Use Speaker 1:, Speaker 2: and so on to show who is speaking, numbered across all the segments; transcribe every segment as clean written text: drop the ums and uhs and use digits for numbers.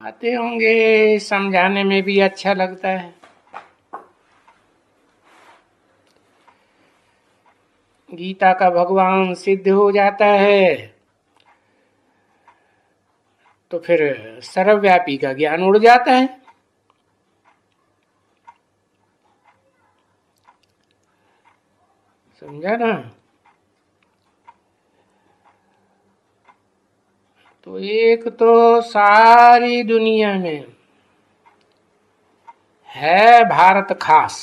Speaker 1: आते होंगे, समझाने में भी अच्छा लगता है। गीता का भगवान सिद्ध हो जाता है तो फिर सर्वव्यापी का ज्ञान उड़ जाता है। समझा ना? तो एक तो सारी दुनिया में है भारत खास,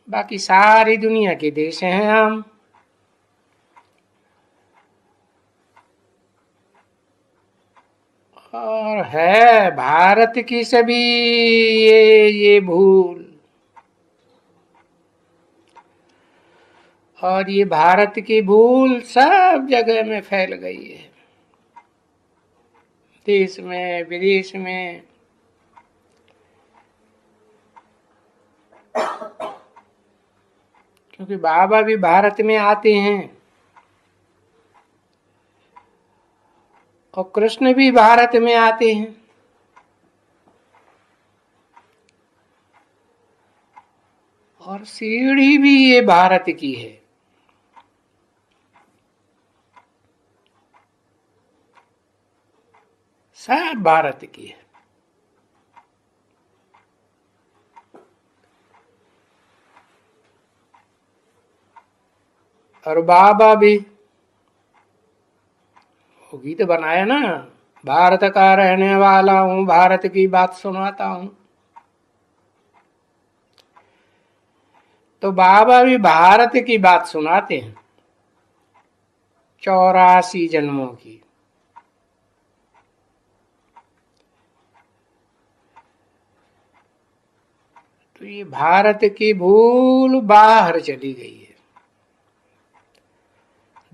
Speaker 1: बाकी सारी दुनिया के देश हैं हम। और है भारत की सभी ये भूल, और ये भारत की भूल सब जगह में फैल गई है, देश में विदेश में। क्योंकि बाबा भी भारत में आते हैं और कृष्ण भी भारत में आते हैं, और सीढ़ी भी ये भारत की है। सब भारत की है। और बाबा भी वो गीत बनाया ना, भारत का रहने वाला हूं, भारत की बात सुनाता हूं। तो बाबा भी भारत की बात सुनाते हैं, 84 जन्मों की। तो ये भारत की भूल बाहर चली गई है,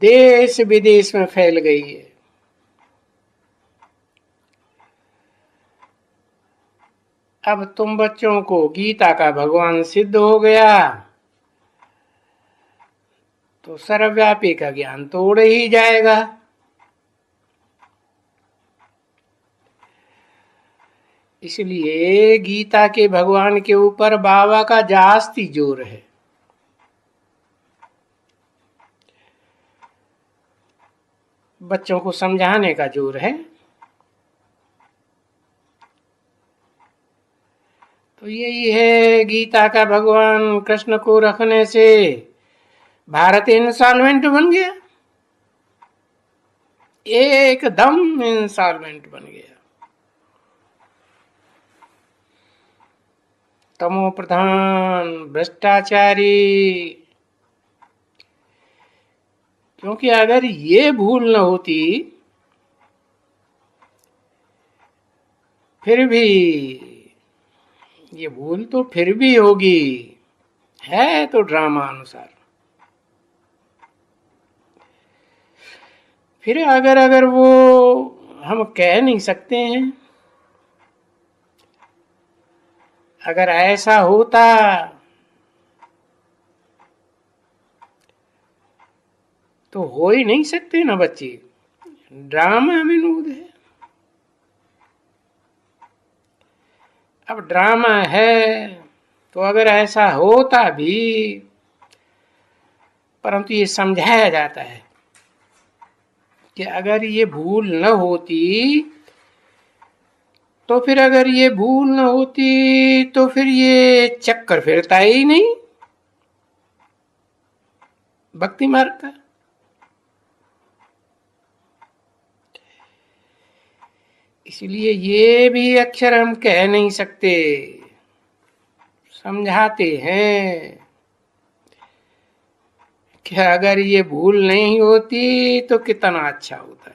Speaker 1: देश विदेश में फैल गई है। अब तुम बच्चों को गीता का भगवान सिद्ध हो गया तो सर्वव्यापी का ज्ञान तो उड़ ही जाएगा। इसलिए गीता के भगवान के ऊपर बाबा का जास्ती जोर है। बच्चों को समझाने का जोर है। तो यही है, गीता का भगवान कृष्ण को रखने से भारत इंस्टॉलमेंट बन गया, एकदम इंस्टॉलमेंट बन गया। तमो प्रधान, भ्रष्टाचारी। क्योंकि अगर ये भूल न होती, फिर भी ये भूल तो फिर भी होगी, है तो ड्रामा अनुसार। फिर अगर अगर वो हम कह नहीं सकते हैं, अगर ऐसा होता तो हो ही नहीं सकते ना बच्चे, ड्रामा विनोद है। अब ड्रामा है तो अगर ऐसा होता भी, परंतु ये समझाया जाता है कि अगर ये भूल न होती, तो फिर अगर ये भूल न होती तो फिर ये चक्कर फिरता ही नहीं भक्ति मार्ग का। इसलिए ये भी अक्षर हम कह नहीं सकते, समझाते हैं कि अगर ये भूल नहीं होती तो कितना अच्छा होता।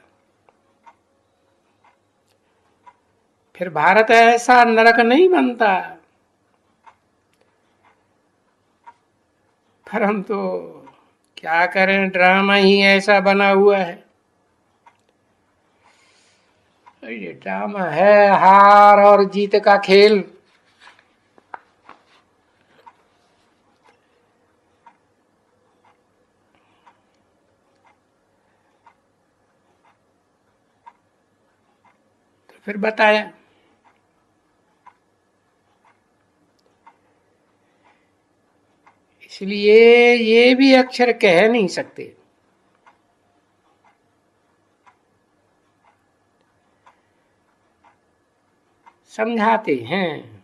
Speaker 1: फिर भारत ऐसा नरक नहीं बनता। परंतु क्या करें, ड्रामा ही ऐसा बना हुआ है। ये ड्रामा है, हार और जीत का खेल। फिर बताया। इसलिए ये भी अक्षर कह नहीं सकते, समझाते हैं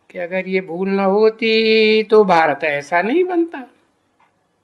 Speaker 1: कि अगर ये भूल न होती तो भारत ऐसा नहीं बनता।